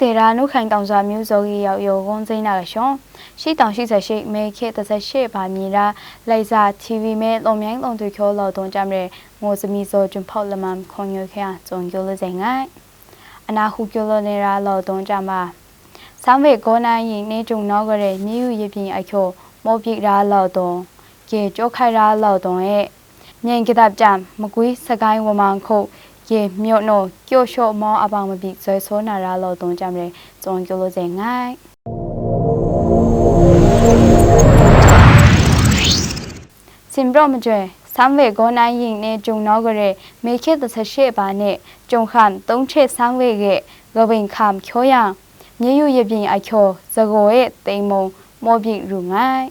ဒေရာနုခိုင်တောင်စွာမျိုးစောကြီးရောက်ရုံကုန်စိမ့်နာရှောင်းရှိတောင်ရှိဆက်ရှိမေခေတဆက်ရှိပါမီရာလိုက်စာ TV မဲလုံမြိုင်းလုံတွေခေါ်လောက်တုံးကြမယ်ငိုစမီစောကျွန်းဖောက်လမမ်ခွန်ရခဲကျုံကျော်လဆိုင်ငိုင်းအနာခုကျော်လနေရာလောက်တုံးကြမှာစမ်းဝေကောနိုင်ရင်နေကြုံနောက်ကြတဲ့မြေယူရပြင်းအချို့မောပိရာလောက်တုံးကေကြောခိုင်ရာလောက်တုံးရဲ့မြန်ကတပ်ကြမကွေးစကိုင်းဝမန်ခုတ်ရေမြို့နိုကျို့လျှော့မောအပေါင်းမပြီးဇွဲဆိုးနာရာလောက်တုံးကြမယ်ကျုံကျော်လဆိုင်ငိုင်းစင်ဘရမကျွဲစမ်းဝေကောနိုင်ရင်နေကြုံနောက်ကြတဲ့မေခေတဆက်ရှိပါနဲ့ကြုံခမ်တုံးချက်စမ်းဝေကဂဝင်းခမ်ချိုးရမြေယူရပြင်းအချိုဇကိုရဲ့တိမ်မုံမောပြရူငိုင်း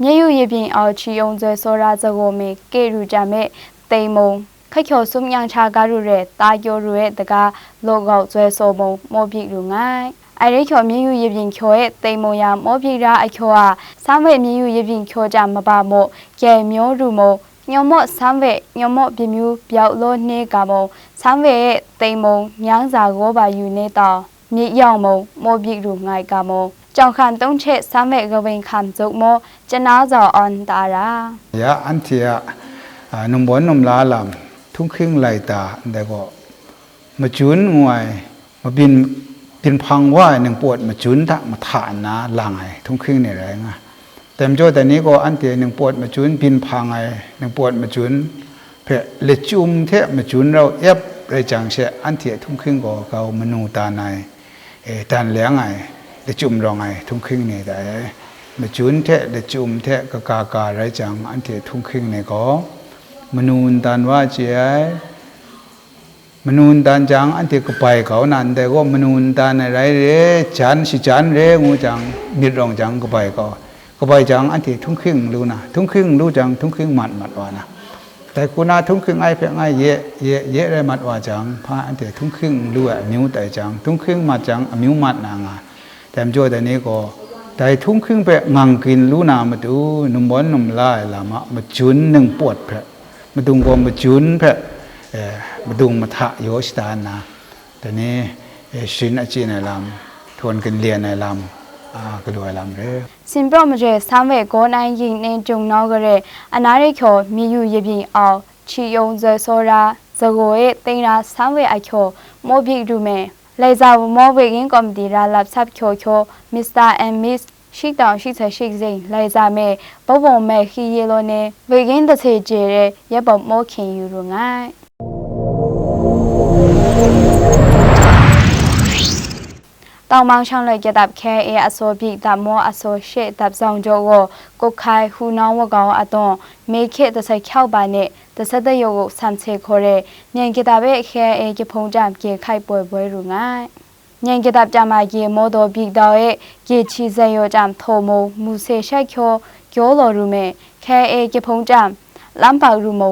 မြေယူရပြင်းအောင်ချီအောင်ဇွဲဆိုရာဇကိုမေကေရူကြမဲ့တိမ်မုံခက်ချောဆုမြန်းချာကားရတဲ့တာကျော်ရရဲ့တကားလောကောက်ဇွဲဆိုမုံမောပြရူငိုင်းအရိချောမြေယူရပြင်းချိုရဲ့တိမ်မုံရမောပြရာအချိုဟာစမ်းဝေမြေယူရပြင်းချိုကြမပါမို့ကျဲမျိုးရူမုံညမော့စမ်းဝဲညမော့ပြမျိုးပြောက်လို့နေကမုံစမ်းဝဲရဲ့တိမ်မုံညန်းစာကိုပါယူနေတော့မြေရောက်မုံမောပြရူငိုင်းကမုံကြောင်ခန်တုံးချက်စမ်းဝဲကဝင်းခမ်ဇုတ်မောကျနာဇောအွန်တာရာယာအန်တီယာနုံဘွန်နုံလာလမ်ထုံခင်းလိုက်တာတဲ့ကောမကျွန်းငွိုင်မပင်เป็นพังว่าหนึ่งปวดมาจุนทะมาฐานนะหลังไงทุ่งครึ่งเนี่ยไรไงแต่โจแต่นี้ก็อันเดียหนึ่งปวดมาจุนเป็นพังไงหนึ่งปวดมาจุนเพื่อเลจุมเทะมาจุนเราเอฟไรจังเชะอันเดียทุ่งครึ่งก็เขามนูตาในตานเลี้ยงไงเลจุมเราไงทุ่งครึ่งเนี่ยแต่มาจุนเทะเลจุมเทะกากาไรจังอันเดียทุ่งครึ่งเนี่ยก็มนูตานว่าเจ้มนูนตานจังอันที่ก็ไปเขานั่นแต่ก็มนูนตานอะไรเร่จันสิจันเร่งูจังมีรองจังก็ไปก็ไปจังอันที่ทุ่งครึ่งรู้นะทุ่งครึ่งรู้จังทุ่งครึ่งมัดว่านะแต่กูน่าทุ่งครึ่งไอ้เพียงไอ้เยะได้มัดว่าจังพระอันที่ทุ่งครึ่งรู้อ่ะมิ้วแต่จังทุ่งครึ่งมัดจังมิ้วมัดนางอ่ะแต่โจแต่นี้ก็แต่ทุ่งครึ่งไปงังกินรู้นามาดูนุ่มบอนนุ่มลายละมาจุนหนึ่งปวดเพลมาดุงก็มาจุนเพลมาดุงมาทะโยชตานะแต่นี้ชินอาจีในลำทวนกันเรียนในลำก็ด้วยลำเรื่องสินปรมเจสามเวโกนายยิงในจงนอกเรอนาริโคมีอยู่ยบิเอาชียงเจโซราจโกเอติงราสามเวอโคโมบิดูเมเลยจาวโมเวกินคอมดีราลับซับโคมิสเตอร์แอนด์มิสရှိတောင်ရှိချက်ရှိစိမ့်လိုက်စားမဲ့ဘုံဘုံမဲ့ခီရီလိုနဲ့ဝေကင်းတစ်ချေကျဲတဲ့ရပ်ပေါ်မောခင်ယူရငိုင်းတောင်မောင်ချောင်းလိုက်ကြတဲ့ခဲအေအစောပြတမောအစောရှေ့တပ်ဆောင်ကြောကိုကုတ်ခိုင်ဟူနောင်းဝကောင်အသွန်မေခေတစ်ဆိုင်ခောက်ပါနဲ့တစ်ဆက်တဲ့ရုပ်ကိုဆမ်ချေခေါ်တဲ့မြန်ကြတဲ့ပဲခဲအေကဖုံကြပြေခိုက်ပွဲရငိုင်းညင်ကတပ်ကြမှာရေမောတော်ပြီးတော့ရဲ့ရေချီစဲရောကြမ်ထုံမမူဆေရှိုက်ကျော်ကျော်တော်ရူမဲခဲအေကဖုံကြမ်လမ်ပါရူမ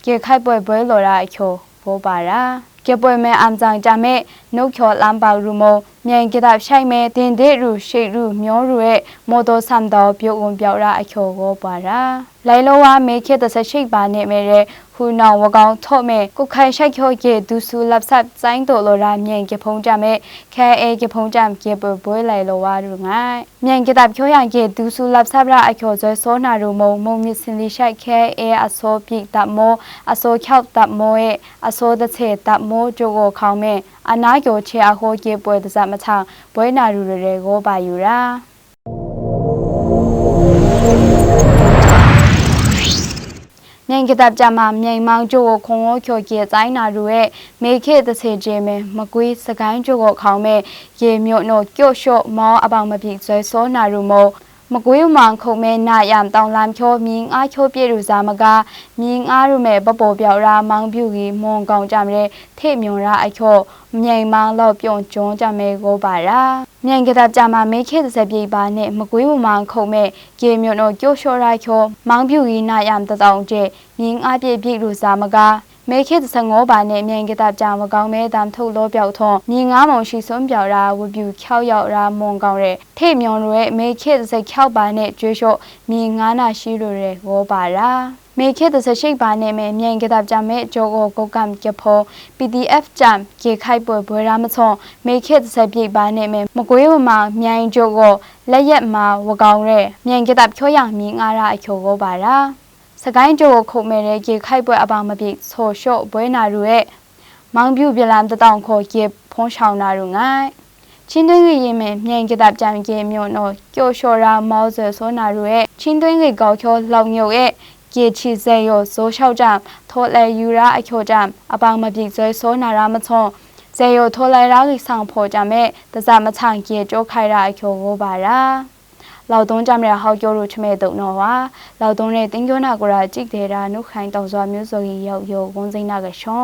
ကေခိုက်ပွဲလော်ရာချိုဘောပါရာကေပွဲမဲအမ်ကြံကြမဲနှုတ်ကျော်လမ်ပါရူမညင်ကတပ်ရှိုက်မဲတင်တဲ့ရူရှိရူမျောရူရဲ့မောတော်ဆမ်တော်ပြုတ်ဝင်ပြောက်ရာအချိုဘောပါရာလိုက်လောဝါမေခေတဆက်ရှိပါနေမဲတဲ့ဟူနောင်ဝကောင်ထော့မဲကုခိုင်ရှိုက်ကျော်ကေဒူဆူလပ်ဆပ်စိုင်းတော်လော်ရာညင်ကေဖုံကြမဲခဲအေကေဖုံကြမ်ကေပွဲလိုက်လောဝါရူငိုင်းမြန်ကေတပ်ကျော်ရကေဒူဆူလပ်ဆပ်ရာအချိုဇွဲစောနာရူမုံမြစင်လီရှိုက်ခဲအေအစောပိတပ်မောအစောချောက်တပ်မောရဲ့အစောတချေတပ်မောဂျိုကိုခေါင်းမဲအနာကျော်ချေအဟိုကေပွဲတစမချောင်းပွဲနာရူရဲကိုပါယူရာမြန်ကတပ်ကြမှာမြိုင်မောင်ကျို့ကိုခုံဝကျော်ကျေးတိုင်းနာရူရဲ့မေခေတစေကျေမဲမကွေးစကိုင်းကျို့ကိုခေါင်းမဲ့ရေမြို့နို့ကျို့လျှော့မောအပေါင်မပြည့်ဇွဲစောနာရူမို့မကွေးမောင်ခုံမဲနာယမ်တောင်လမ်ချိုမြင်းအားချိုးပြည့်ရူစာမကမြင်းအားရူမဲပပေါ်ပြောက်ရာမောင်ပြူကြီးမွန်ကောင်ကြမဲထေမြွန်ရာအချို့မြိုင်မောင်လောက်ပြုံကျွန်းကြမဲကိုပါရာမြန်ကတပ်ကြမှာမေခေတစပြေပါနဲ့မကွေးမောင်ခုံမဲ့ရေမြို့နို့ကျို့လျှော့ရာချို့မောင်ပြူကြီးနာယမ်တောင်ကျမြင်းအားပြည့်ပြည့်ရူစာမကမေခေတစငောပါနဲ့မြန်ကတပ်ကြမကောင်းမဲတမ်ထုတ်လောပြောက်ထုံမြင်းငါးမုံရှိစွန်းပြောက်ရာဝပြူခောက်ရောက်ရာမွန်ကောင်တဲ့ထေမြွန်ရဲ့မေခေတစခောက်ပါနဲ့ကျွေးလျှော့မြင်းငါးနာရှိလိုရဲဝေါ်ပါရာ မေခေတဆရှိပါနေမယ်မြန်ကတဲ့ကြမဲ့ကြောကိုကိုကမ်ကဖော PDF จำကေခိုက်ပွဲဘွေရာမချုံမေခေတဆပြိပါနေမယ်မကွေးဝမှာမြိုင်ကြောကိုလက်ရက်မှာဝကောင်ရဲမြန်ကတဲ့ချောရမြင်းအားရအချိုကိုပါရာစကိုင်းကြောကိုခုတ်မဲ့တဲ့ကေခိုက်ပွဲအပေါင်းမပြည့်ဆိုရှော့ဘွေနာရူရဲ့မောင်ပြူပြလန်တောင်ခေါ်ကေဖုံးဆောင်နာရူငိုင်းချင်းတွင်းကြီးရင်မြန်ကတဲ့ကြံကေမြို့နော်ကျော်လျှော်ရာမောဇေဆိုနာရူရဲ့ချင်းတွင်းကြီးကောက်ချောလောက်ညို့ရဲ့ကေချီစေယောဇိုးလျှောက်ကြထော်လဲယူရာအချိုကြအပေါင်းမပြည့်ဇွဲဆိုနာရာမချုံဇေယောထော်လဲရာကြီးဆောင်ဖော်ကြမဲ့တစမချန်ကေကျိုးခိုင်ရာအချိုကိုပါရာလောက်တုံးကြမဲ့ဟောက်ကျိုးတို့ချမဲ့တုံတော့ပါလောက်တုံးနဲ့တင်းကျိုးနာကိုရာကြည့်တယ်ရာနုခိုင်တောင်စွာမျိုးစိုးကြီးရောက်ရုံဝန်းစိမ့်နာကရှောင်း